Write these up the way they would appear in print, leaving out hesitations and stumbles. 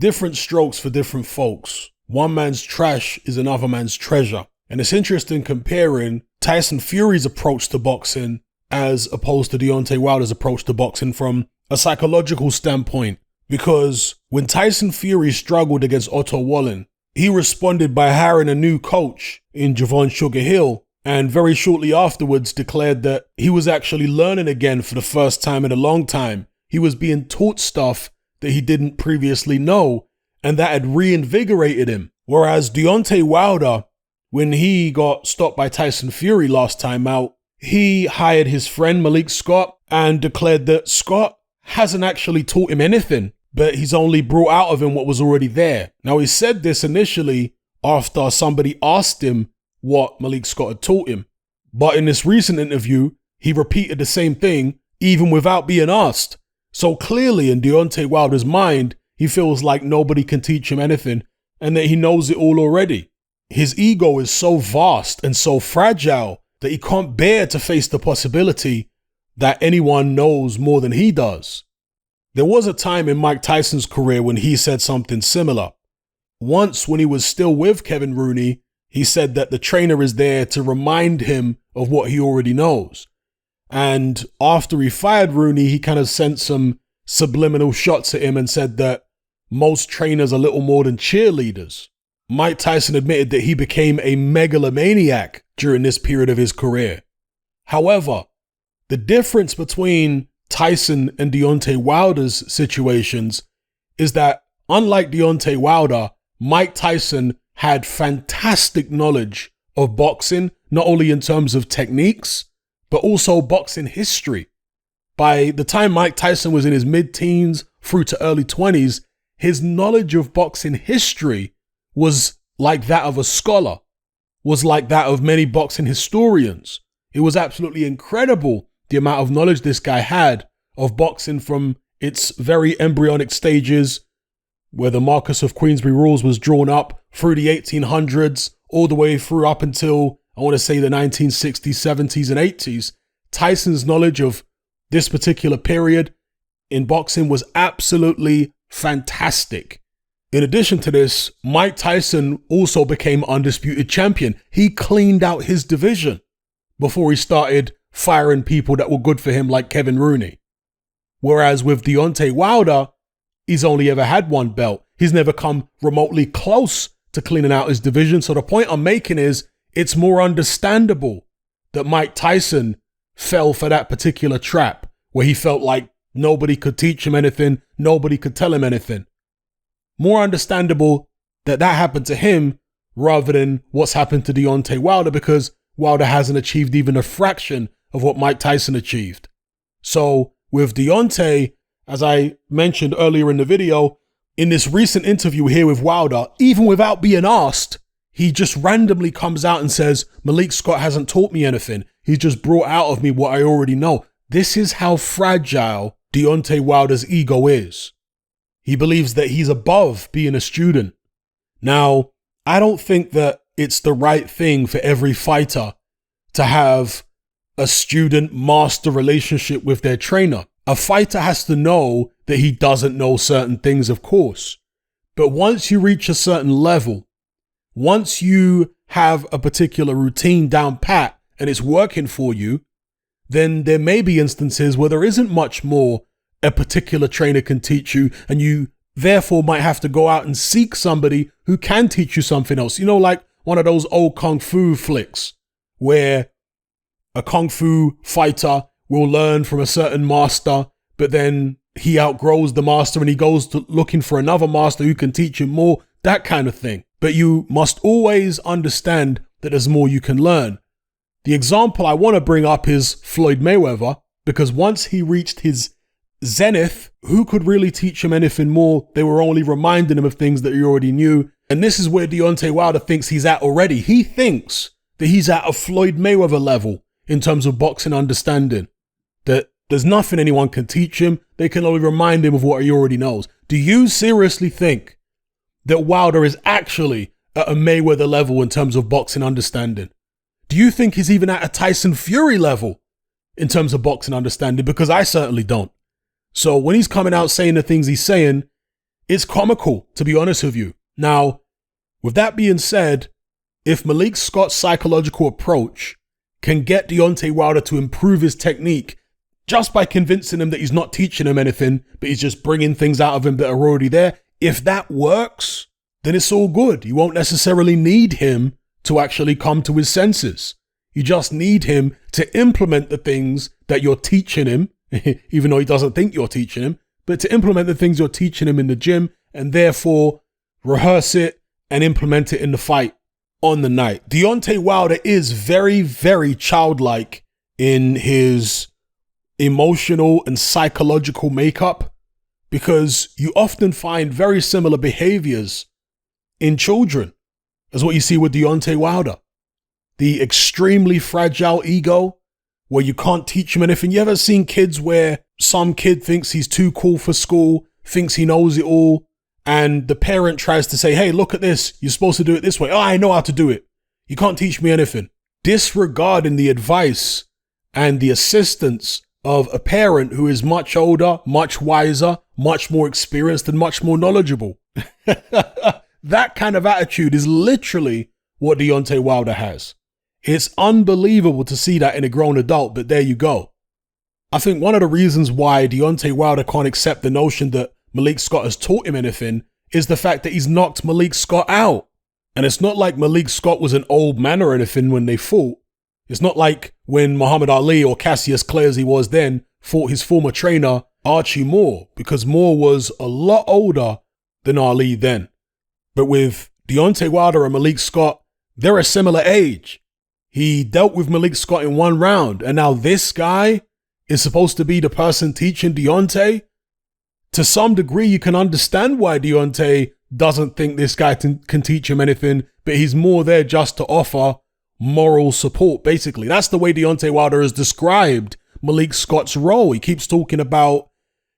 different strokes for different folks. One man's trash is another man's treasure. And it's interesting comparing Tyson Fury's approach to boxing as opposed to Deontay Wilder's approach to boxing from a psychological standpoint. Because when Tyson Fury struggled against Otto Wallin, he responded by hiring a new coach in Javon Sugar Hill, and very shortly afterwards declared that he was actually learning again for the first time in a long time. He was being taught stuff that he didn't previously know, and that had reinvigorated him. Whereas Deontay Wilder, when he got stopped by Tyson Fury last time out, he hired his friend Malik Scott and declared that Scott hasn't actually taught him anything, but he's only brought out of him what was already there. Now, he said this initially after somebody asked him what Malik Scott had taught him. But in this recent interview, he repeated the same thing, even without being asked. So clearly, in Deontay Wilder's mind, he feels like nobody can teach him anything and that he knows it all already. His ego is so vast and so fragile that he can't bear to face the possibility that anyone knows more than he does. There was a time in Mike Tyson's career when he said something similar. Once, when he was still with Kevin Rooney, he said that the trainer is there to remind him of what he already knows. And after he fired Rooney, he kind of sent some subliminal shots at him and said that most trainers are little more than cheerleaders. Mike Tyson admitted that he became a megalomaniac during this period of his career. However, the difference between Tyson and Deontay Wilder's situations is that, unlike Deontay Wilder, Mike Tyson had fantastic knowledge of boxing, not only in terms of techniques, but also boxing history. By the time Mike Tyson was in his mid-teens through to early 20s, his knowledge of boxing history was like that of a scholar, was like that of many boxing historians. It was absolutely incredible the amount of knowledge this guy had of boxing from its very embryonic stages, where the Marquess of Queensberry rules was drawn up through the 1800s, all the way through up until, I want to say, the 1960s, 70s, and 80s. Tyson's knowledge of this particular period in boxing was absolutely fantastic. In addition to this, Mike Tyson also became undisputed champion. He cleaned out his division before he started firing people that were good for him like Kevin Rooney. Whereas with Deontay Wilder, he's only ever had one belt. He's never come remotely close to cleaning out his division. So the point I'm making is it's more understandable that Mike Tyson fell for that particular trap where he felt like nobody could teach him anything, nobody could tell him anything. More understandable that that happened to him rather than what's happened to Deontay Wilder, because Wilder hasn't achieved even a fraction of what Mike Tyson achieved. So with Deontay, as I mentioned earlier in the video, in this recent interview here with Wilder, even without being asked, he just randomly comes out and says, Malik Scott hasn't taught me anything. He's just brought out of me what I already know. This is how fragile Deontay Wilder's ego is. He believes that he's above being a student. Now, I don't think that it's the right thing for every fighter to have a student-master relationship with their trainer. A fighter has to know that he doesn't know certain things, of course. But once you reach a certain level, once you have a particular routine down pat and it's working for you, then there may be instances where there isn't much more a particular trainer can teach you, and you therefore might have to go out and seek somebody who can teach you something else. You know, like one of those old kung fu flicks where a kung fu fighter will learn from a certain master, but then he outgrows the master and he goes to looking for another master who can teach him more, that kind of thing. But you must always understand that there's more you can learn. The example I want to bring up is Floyd Mayweather, because once he reached his zenith, who could really teach him anything more? They were only reminding him of things that he already knew. And this is where Deontay Wilder thinks he's at already. He thinks that he's at a Floyd Mayweather level in terms of boxing understanding. That there's nothing anyone can teach him. They can only remind him of what he already knows. Do you seriously think that Wilder is actually at a Mayweather level in terms of boxing understanding? Do you think he's even at a Tyson Fury level in terms of boxing understanding? Because I certainly don't. So when he's coming out saying the things he's saying, It's comical, to be honest with you. Now, with that being said, if Malik Scott's psychological approach can get Deontay Wilder to improve his technique just by convincing him that he's not teaching him anything, but he's just bringing things out of him that are already there, if that works, then it's all good. You won't necessarily need him to actually come to his senses. You just need him to implement the things that you're teaching him, even though he doesn't think you're teaching him, but to implement the things you're teaching him in the gym and therefore rehearse it and implement it in the fight on the night. Deontay Wilder is very, very childlike in his emotional and psychological makeup, because you often find very similar behaviors in children as what you see with Deontay Wilder. The extremely fragile ego where you can't teach him anything. You ever seen kids where some kid thinks he's too cool for school, thinks he knows it all, and the parent tries to say, hey, look at this. You're supposed to do it this way. Oh, I know how to do it. You can't teach me anything. Disregarding the advice and the assistance of a parent who is much older, much wiser, much more experienced, and much more knowledgeable. That kind of attitude is literally what Deontay Wilder has. It's unbelievable to see that in a grown adult, but there you go. I think one of the reasons why Deontay Wilder can't accept the notion that Malik Scott has taught him anything is the fact that he's knocked Malik Scott out. And it's not like Malik Scott was an old man or anything when they fought. It's not like when Muhammad Ali, or Cassius Clay as he was then, fought his former trainer, Archie Moore, because Moore was a lot older than Ali then. But with Deontay Wilder and Malik Scott, they're a similar age. He dealt with Malik Scott in one round, and now this guy is supposed to be the person teaching Deontay? To some degree, you can understand why Deontay doesn't think this guy can teach him anything, but he's more there just to offer moral support, basically. That's the way Deontay Wilder has described Malik Scott's role. He keeps talking about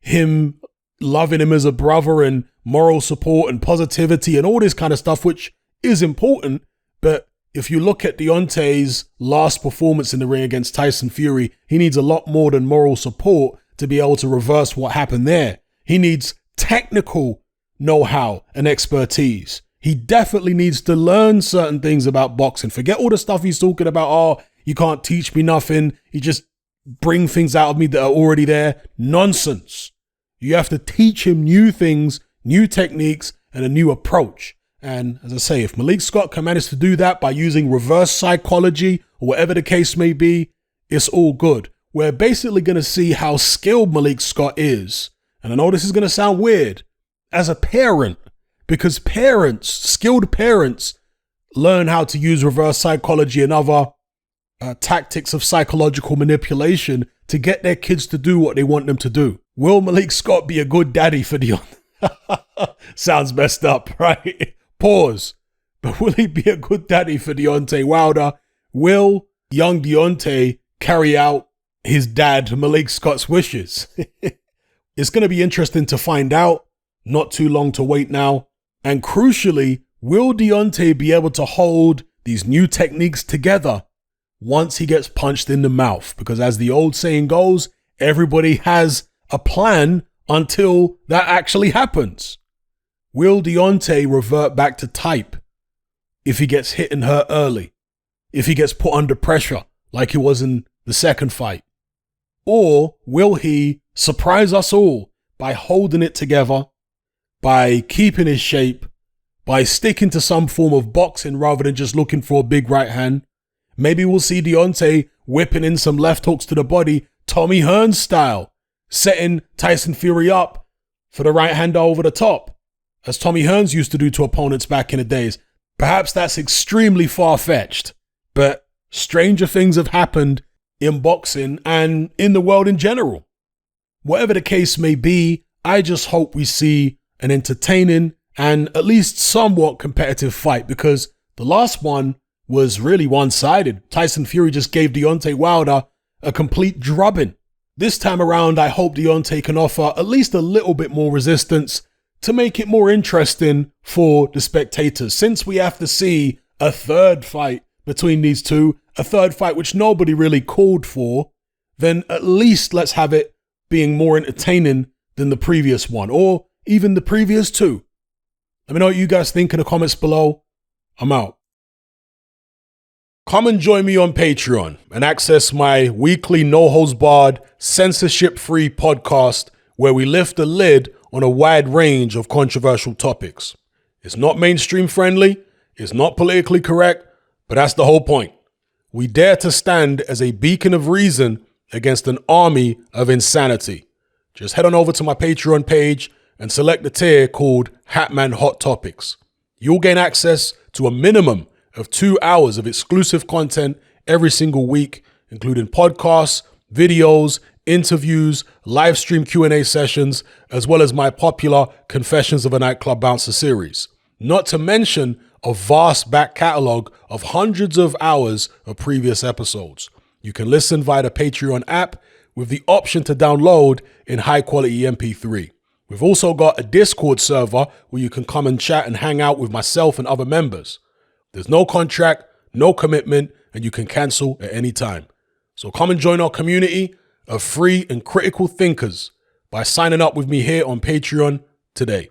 him loving him as a brother and moral support and positivity and all this kind of stuff, which is important. But if you look at Deontay's last performance in the ring against Tyson Fury, he needs a lot more than moral support to be able to reverse what happened there. He needs technical know-how and expertise. He definitely needs to learn certain things about boxing. Forget all the stuff he's talking about. Oh, you can't teach me nothing. You just bring things out of me that are already there. Nonsense. You have to teach him new things, new techniques, and a new approach. And as I say, if Malik Scott can manage to do that by using reverse psychology or whatever the case may be, it's all good. We're basically going to see how skilled Malik Scott is. And I know this is going to sound weird as a parent, because parents, skilled parents, learn how to use reverse psychology and other tactics of psychological manipulation to get their kids to do what they want them to do. Will Malik Scott be a good daddy for Deontay? Sounds messed up, right? Pause. But will he be a good daddy for Deontay Wilder? Will young Deontay carry out his dad Malik Scott's wishes? It's going to be interesting to find out. Not too long to wait now. And crucially, will Deontay be able to hold these new techniques together once he gets punched in the mouth? Because as the old saying goes, everybody has a plan until that actually happens. Will Deontay revert back to type if he gets hit and hurt early? If he gets put under pressure like he was in the second fight? Or will he surprise us all by holding it together, by keeping his shape, by sticking to some form of boxing rather than just looking for a big right hand? Maybe we'll see Deontay whipping in some left hooks to the body, Tommy Hearns style, setting Tyson Fury up for the right hander over the top, as Tommy Hearns used to do to opponents back in the days. Perhaps that's extremely far-fetched, but stranger things have happened in boxing and in the world in general. Whatever the case may be, I just hope we see an entertaining and at least somewhat competitive fight, because the last one was really one-sided. Tyson Fury just gave Deontay Wilder a complete drubbing. This time around, I hope Deontay can offer at least a little bit more resistance to make it more interesting for the spectators. Since we have to see a third fight between these two, a third fight which nobody really called for, then at least let's have it being more entertaining than the previous one. Or even the previous 2. Let me know what you guys think in the comments below. I'm out. Come and join me on Patreon and access my weekly no-holds-barred, censorship-free podcast where we lift the lid on a wide range of controversial topics. It's not mainstream friendly, it's not politically correct, but that's the whole point. We dare to stand as a beacon of reason against an army of insanity. Just head on over to my Patreon page and select the tier called Hatman Hot Topics. You'll gain access to a minimum of 2 hours of exclusive content every single week, including podcasts, videos, interviews, live stream Q&A sessions, as well as my popular Confessions of a Nightclub Bouncer series. Not to mention a vast back catalog of hundreds of hours of previous episodes. You can listen via the Patreon app with the option to download in high quality MP3. We've also got a Discord server where you can come and chat and hang out with myself and other members. There's no contract, no commitment, and you can cancel at any time. So come and join our community of free and critical thinkers by signing up with me here on Patreon today.